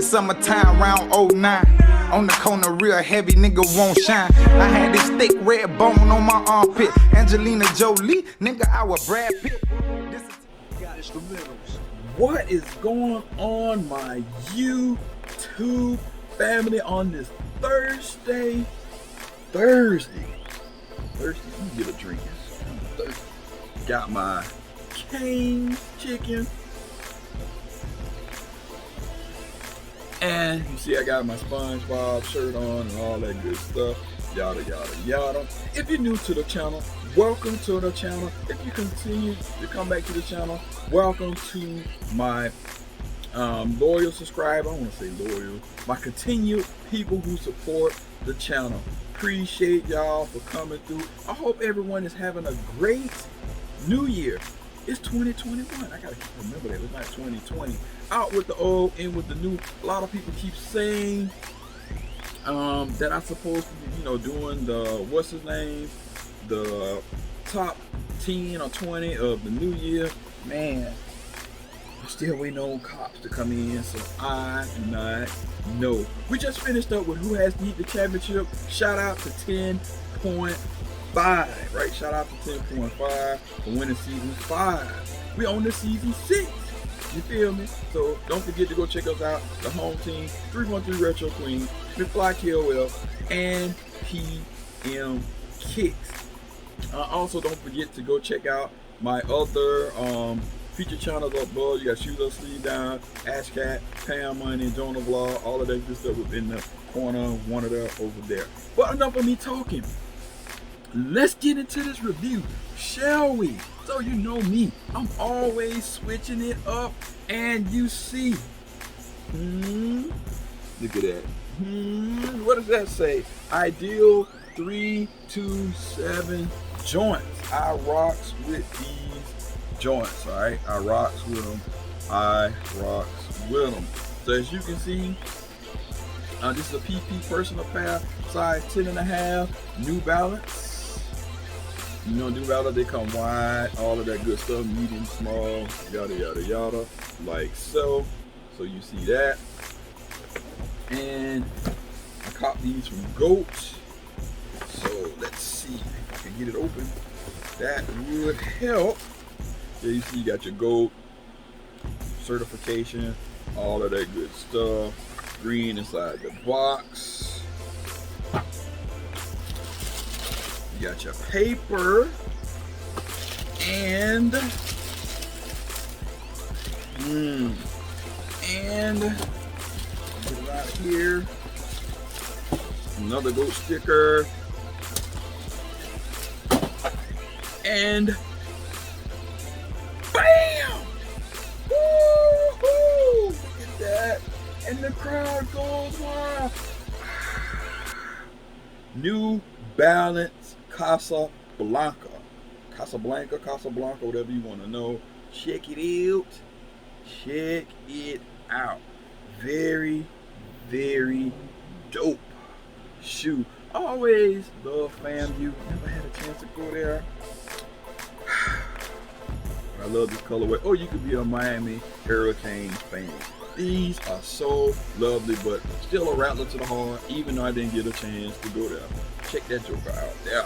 It's summertime round 09. On the corner real heavy, nigga won't shine. I had this thick red bone on my armpit. Angelina Jolie, nigga, I was Brad Pitt. What is going on, my YouTube family, on this Thursday? Let me get a drink. I'm thirsty. Got my cane chicken. And you see I got my SpongeBob shirt on and all that good stuff. Yada, yada, yada. If you're new to the channel, welcome to the channel. If you continue to come back to the channel, welcome to my loyal subscriber. I want to say loyal. My continued people who support the channel. Appreciate y'all for coming through. I hope everyone is having a great new year. It's 2021. I gotta remember that. It's not 2020. Out with the old, in with the new. A lot of people keep saying that I'm supposed to be, doing the, what's his name? The top 10 or 20 of the new year. Man, I'm still waiting on cops to come in, so I do not know. We just finished up with Who Has to Heat the Championship. Shout out to 10.5, right? Shout out to 10.5 for winning season 5. We on to season 6. You feel me? So don't forget to go check us out. The home team, 313 Retro Queen, MCFLYKOF, and PMKICKZ. Also, don't forget to go check out my other feature channels up above. You got Shoes Up, Sleeve Down, Ash Cat, Pam Money, Jonah Vlog, all of that good stuff within the corner, one of them over there. But enough of me talking. Let's get into this review, shall we? So you know me, I'm always switching it up, and you see, look at that. What does that say? Ideal 327 joints. I rocks with these joints, all right? I rocks with them. So as you can see, this is a PP personal pair, size 10.5, New Balance. New Balance, they come wide, all of that good stuff, medium, small, yada, yada, yada, like so. So you see that. And I caught these from Goat. So let's see if I can get it open. That would help. There you see you got your Goat certification, all of that good stuff. Green inside the box. You got your paper and get it out here. Another Goat sticker and bam! Woo-hoo! Look at that! And the crowd goes wild. New Balance Casablanca, whatever you want to know. Check it out. Very, very dope shoe. Always love FAMU. Never had a chance to go there. I love this colorway. Oh, you could be a Miami Hurricane fan. These are so lovely, but still a rattler to the heart, even though I didn't get a chance to go there. Check that joker out there.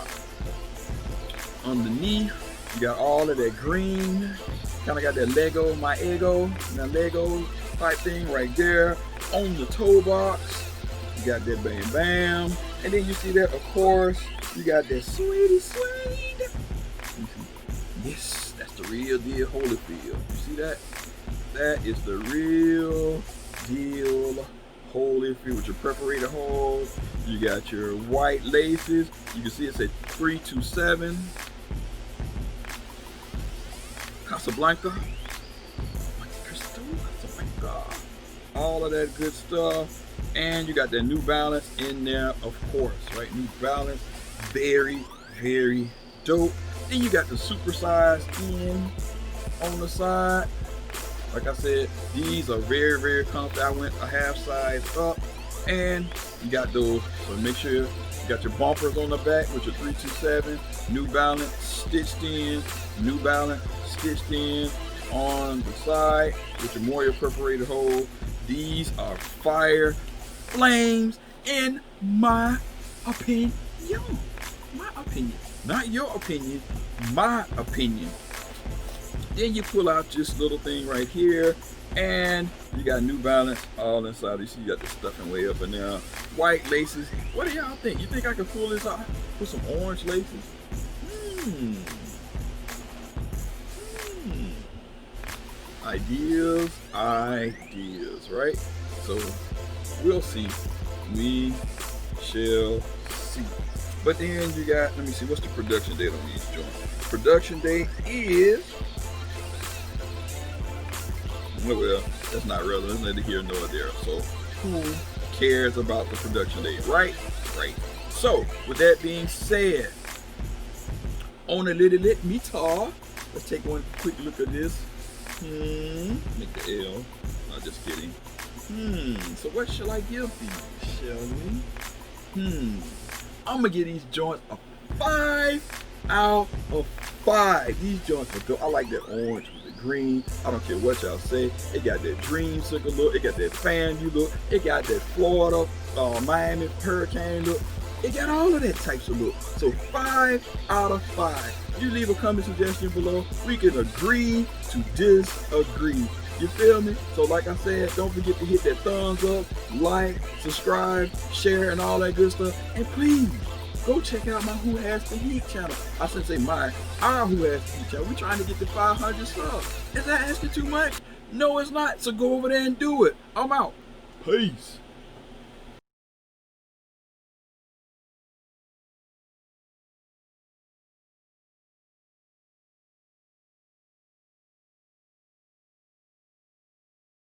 Underneath, you got all of that green. Kind of got that Lego, my ego, that Lego type thing right there. On the toe box, you got that bam bam. And then you see that, of course, you got that sweetie suede. Yes, that's the real deal Holyfield. You see that? That is the real deal Holyfield with your perforated holes. You got your white laces. You can see it says 327 Casablanca. All of that good stuff. And you got that New Balance in there, of course, right? New Balance, very, very dope. Then you got the super size in on the side. Like I said, these are very, very comfy. I went a half size up, and you got those. So make sure you got your bumpers on the back with your 327, New Balance stitched in, New Balance stitched in on the side with your Moria perforated hole. These are fire flames in my opinion. My opinion. Not your opinion, my opinion. Then you pull out this little thing right here, and you got New Balance all inside. You see you got the stuffing way up in there. White laces. What do y'all think? You think I could pull this out? Put some orange laces? Ideas, right? So we'll see. We shall see. But then you got, let me see, what's the production date on these joints? Production date is, well, that's not relevant. Neither here nor there. So who cares about the production date, right? Right. So with that being said, on a little let me talk. Let's take one quick look at this. Make the L. No, just kidding. So what shall I give these? Shall we? I'm gonna give these joints a 5 out of 5. These joints are good. I like that orange with the green. I don't care what y'all say. It got that dreamsicle look. It got that FAMU look. It got that Florida, Miami hurricane look. It got all of that types of look. So 5 out of 5. You leave a comment suggestion below. We can agree to disagree. You feel me? So like I said, don't forget to hit that thumbs up, like, subscribe, share, and all that good stuff. And please, go check out my Who Has the Heat channel. I shouldn't say our Who Has the Heat channel. We're trying to get to 500 subs. Is that asking too much? No, it's not. So go over there and do it. I'm out. Peace.